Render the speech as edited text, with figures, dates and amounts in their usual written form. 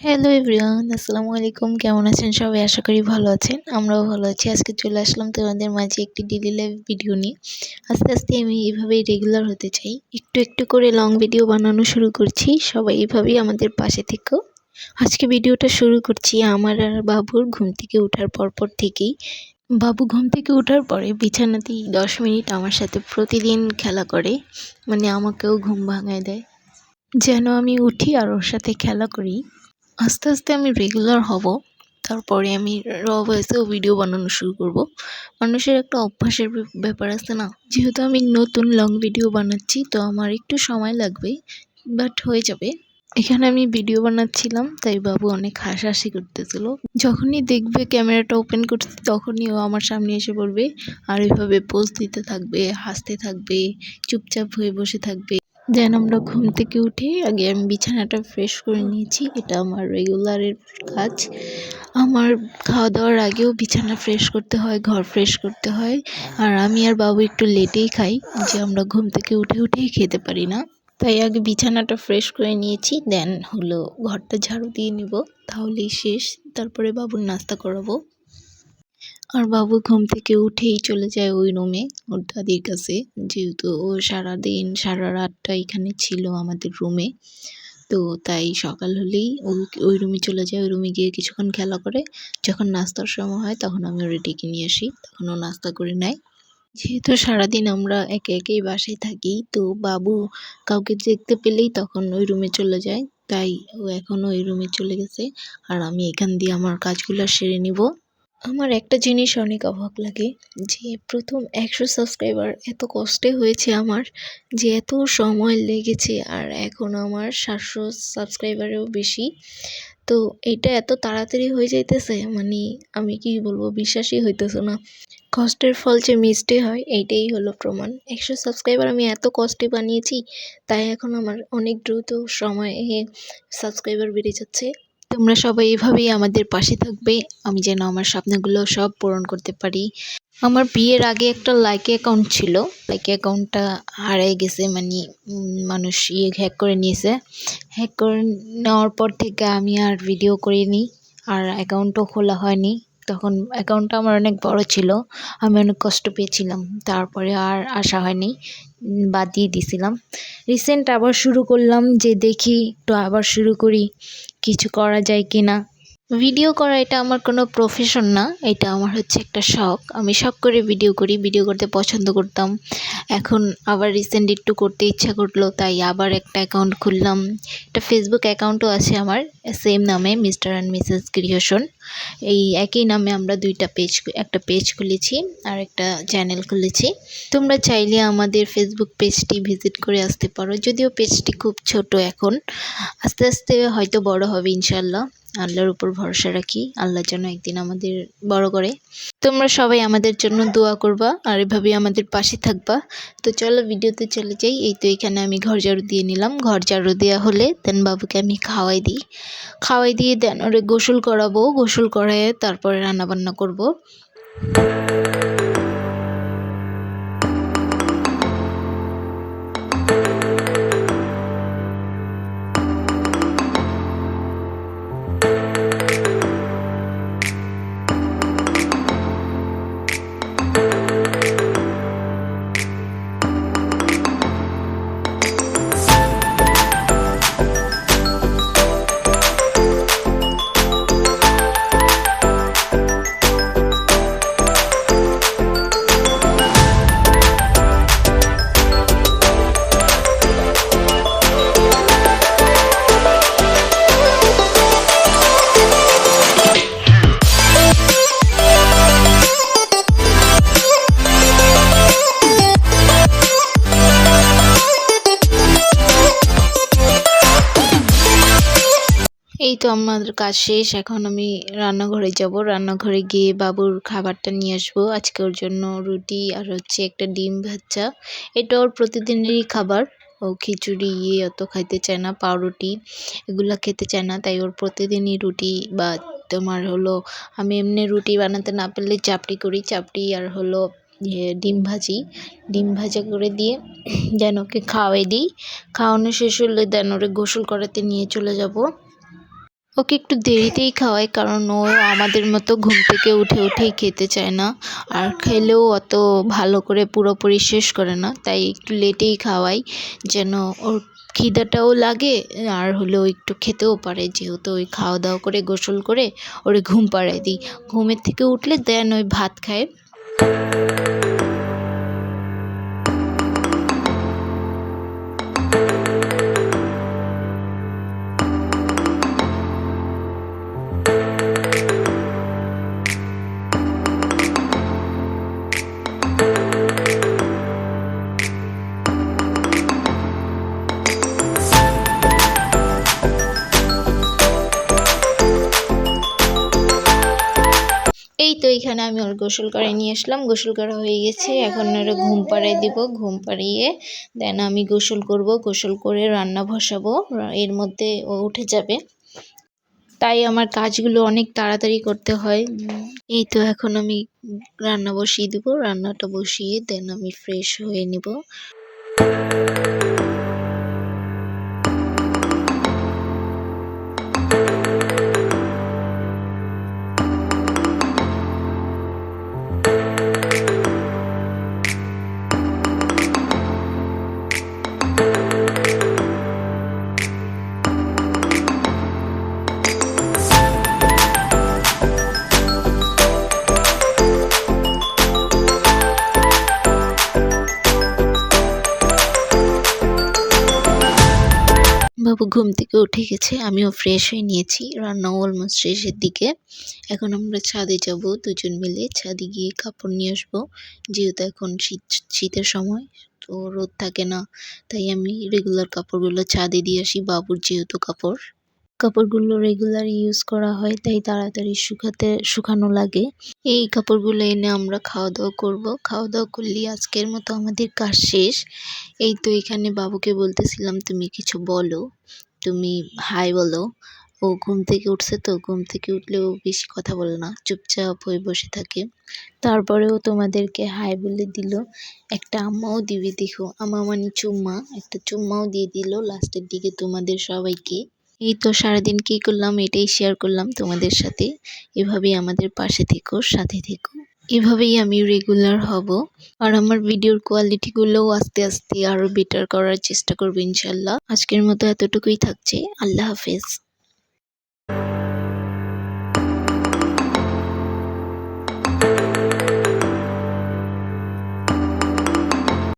Hello everyone, আসসালামু আলাইকুম। কেমন আছেন সবাই? আশা করি ভালো আছেন। আমরাও ভালো আছি। আজকে চলে আসলাম তোমাদের মাঝে একটি ডেইলি লাইফ ভিডিও নিয়ে। আস্তে আস্তে আমি এভাবেই রেগুলার হতে চাই। একটু একটু করে লং ভিডিও বানানো শুরু করছি। সবাই এভাবেই আমাদের পাশে থেকো। আজকে ভিডিওটা শুরু করছি আমার আর বাবুর ঘুম থেকে ওঠার পর থেকেই। বাবু ঘুম থেকে ওঠার পরে বিছানাতেই 10 মিনিট আমার সাথে প্রতিদিন খেলা করে, মানে আমাকেও ঘুম ভাঙায় দেয় যেন আমি উঠি আর ওর সাথে খেলা করি। আস্তে আস্তে আমি রেগুলার হব, তারপরে আমি ভয়েসেও ভিডিও বানানো শুরু করব। মানুষের একটা অভ্যাসের ব্যাপার আছে না, যেহেতু আমি নতুন লং ভিডিও বানাচ্ছি তো আমার একটু সময় লাগবে, বাট হয়ে যাবে। এখানে আমি ভিডিও বানাচ্ছিলাম, তাই বাবু অনেক হাসাহাসি করতেছিল। যখনই দেখবে ক্যামেরাটা ওপেন করছি তখনই ও আমার সামনে এসে পড়বে আর এভাবে পোজ দিতে থাকবে, হাসতে থাকবে, চুপচাপ হয়ে বসে থাকবে। দেন আমরা ঘুম থেকে উঠে আগে আমি বিছানাটা ফ্রেশ করে নিয়েছি। এটা আমার রেগুলারের কাজ। আমার খাওয়া দাওয়ার আগেও বিছানা ফ্রেশ করতে হয়, ঘর ফ্রেশ করতে হয়। আর আমি আর বাবু একটু লেটেই খাই, যে আমরা ঘুম থেকে উঠেই খেতে পারি না। তাই আগে বিছানাটা ফ্রেশ করে নিয়েছি, দেন হলো ঘরটা ঝাড়ু দিয়ে নিব, তাহলেই শেষ। তারপরে বাবুর নাস্তা করাবো। আর বাবু ঘুম থেকে উঠেই চলে যায় ওই রুমে ওর দাদির কাছে, যেহেতু ও সারাদিন সারা রাতটা এখানে ছিল আমাদের রুমে। তো তাই সকাল হলেই ওই রুমে চলে যায়, ওই রুমে গিয়ে কিছুক্ষণ খেলা করে। যখন নাস্তার সময় হয় তখন আমি ওরে ডেকে নিয়ে আসি, তখন ও নাস্তা করে নেয়। যেহেতু সারাদিন আমরা একে একেই বাসায় থাকি, তো বাবু কাউকে দেখতে পেলেই তখন ওই রুমে চলে যায়, তাই ও এখনও ওই রুমে চলে গেছে। আর আমি এখান দিয়ে আমার কাজগুলো সেরে নিব। আমার একটা জিনিস অনেক অবাক লাগে, যে প্রথম 100 সাবস্ক্রাইবার এত কষ্টে হয়েছে আমার, যে এত সময় লেগেছে, আর এখন আমার 700 সাবস্ক্রাইবারেও বেশি। তো এটা এত তাড়াতাড়ি হয়ে যাইতেছে, মানে আমি কি বলবো, বিশ্বাসই হইতেছে না। কষ্টের ফল যে মিষ্টি হয়, এইটাই হলো প্রমাণ। 100 সাবস্ক্রাইবার আমি এত কষ্টে বানিয়েছি, তাই এখন আমার অনেক দ্রুত সময়ে সাবস্ক্রাইবার বেড়ে যাচ্ছে। তোমরা সবাই এভাবেই আমাদের পাশে থাকবে, আমি যেন আমার স্বপ্নগুলো সব পূরণ করতে পারি। আমার বিয়ের আগে একটা লাইক অ্যাকাউন্ট ছিল, লাইক অ্যাকাউন্টটা হারিয়ে গেছে, মানে মানুষ হ্যাক করে নিয়েছে। হ্যাক করে নেওয়ার পর থেকে আমি আর ভিডিও করিনি, আর অ্যাকাউন্টও খোলা হয়নি। তখন অ্যাকাউন্টটা আমার অনেক বড় ছিল, আমি অনেক কষ্ট পেয়েছিলাম, তারপরে আর আসা হয়নি, বাদ দিয়ে দিয়েছিলাম। রিসেন্ট আবার শুরু করলাম, যে দেখি একটু আবার শুরু করি, কিছু করা যায় কি না। ভিডিও করা এটা আমার কোনো প্রফেশন না, এটা আমার হচ্ছে একটা শখ। আমি শখ করে ভিডিও করি, ভিডিও করতে পছন্দ করতাম। এখন আবার রিসেন্ট একটু করতে ইচ্ছা করলো, তাই আবার একটা অ্যাকাউন্ট খুললাম। একটা ফেসবুক অ্যাকাউন্টও আছে আমার, সেম নামে, মিস্টার অ্যান্ড মিসেস ক্রিয়েশন। এই একই নামে আমরা দুইটা পেজ, একটা পেজ খুলেছি আর একটা চ্যানেল খুলেছি। তোমরা চাইলে আমাদের ফেসবুক পেজটি ভিজিট করে আসতে পারো, যদিও পেজটি খুব ছোট এখন, আস্তে আস্তে হয়তো বড় হবে ইনশাল্লাহ। আল্লাহর উপর ভরসা রাখি, আল্লাহ যেন একদিন আমাদের বড় করে। তোমরা সবাই আমাদের জন্য দোয়া করবা আর এভাবেই আমাদের পাশে থাকবা। তো চলো ভিডিওতে চলে যাই। এই তো এখানে আমি ঘর ঝাড়ু দিয়ে নিলাম, ঘর ঝাড়ু দেওয়া হলে দেন বাবুকে আমি খাওয়াই দিয়ে দেন ওরে গোসল করাবো, গোসল করায় তারপরে রান্নাবান্না করব। এই তো আমাদের কাজ শেষ, এখন আমি রান্নাঘরে যাব। রান্নাঘরে গিয়ে বাবুর খাবারটা নিয়ে আসবো। আজকে ওর জন্য রুটি আর হচ্ছে একটা ডিম ভাজা, এটা ওর প্রতিদিনেরই খাবার। ও খিচুড়ি অত খাইতে চায় না, পাউরুটি এগুলা খেতে চায় না, তাই ওর প্রতিদিনই রুটি বা তোমার হলো, আমি এমনি রুটি বানাতে না পারলে চাপড়ি করি, চাপড়ি আর হলো ডিম ভাজা করে দিয়ে দেন ওকে খাওয়াই দিই। খাওয়ানো শেষ হলে দেন ওরে গোসল করাতে নিয়ে চলে যাব। ওকে একটু দেরিতেই খাওয়াই, কারণ ও আমাদের মতো ঘুম থেকে উঠেই খেতে চায় না, আর খেলেও অত ভালো করে পুরোপুরি শেষ করে না, তাই একটু লেটেই খাওয়াই যেন ওর খিদাটাও লাগে আর হলেও একটু খেতেও পারে। যেহেতু ওই খাওয়া দাওয়া করে গোসল করে ওরে ঘুম পাড়ায় দিই, ঘুমের থেকে উঠলে দেন ওই ভাত খায়। এই তো এখানে আমি ওর গোসল করে নিয়ে আসলাম, গোসল করা হয়ে গেছে। এখন ওরা ঘুম পাড়িয়ে দিব, ঘুম পাড়িয়ে দেন আমি গোসল করব, গোসল করে রান্না বসাবো, এর মধ্যে ও উঠে যাবে। তাই আমার কাজগুলো অনেক তাড়াতাড়ি করতে হয়। এই তো এখন আমি রান্না বসিয়ে দিব, রান্নাটা বসিয়ে দেন আমি ফ্রেশ হয়ে নিব। বাবু ঘুম থেকে উঠে গেছে, আমিও ফ্রেশ হয়ে নিয়েছি, রান্নাও অলমোস্ট শেষের দিকে। এখন আমরা ছাদে যাব দুজন মিলে, ছাদে গিয়ে কাপড় নিয়ে আসবো। যেহেতু এখন শীতের সময়, তো রোদ থাকে না, তাই আমি রেগুলার কাপড়গুলো ছাদে দিয়ে আসি। বাবুর যেহেতু কাপড়গুলো রেগুলার ইউজ করা হয়, তাই তাড়াতাড়ি শুকানো লাগে। এই কাপড়গুলো এনে আমরা খাওয়া দাওয়া করবো, খাওয়া দাওয়া করলে আজকের মতো আমাদের কাজ শেষ। এই তো এখানে বাবুকে বলতেছিলাম তুমি কিছু বলো, তুমি হাই বলো। ও ঘুম থেকে উঠছে, তো ঘুম থেকে উঠলেও বেশি কথা বলে না, চুপচাপ হয়ে বসে থাকে। তারপরেও তোমাদেরকে হাই বলে দিল, একটা আম্মাও দিবে, দেখো আম্মা মানে চুম্মা, একটা চুম্মাও দিয়ে দিল লাস্টের দিকে তোমাদের সবাইকে। এই তো সারাদিন কি করলাম এটাই শেয়ার করলাম তোমাদের সাথে। এভাবেই আমাদের পাশে থেকো, সাথে থেকো, এভাবেই আমি রেগুলার হব। আর আমার ভিডিওর কোয়ালিটিগুলোও আস্তে আস্তে আরো বেটার করার চেষ্টা করবো ইনশাল্লাহ। আজকের মতো এতটুকুই থাকছে, আল্লাহ হাফেজ।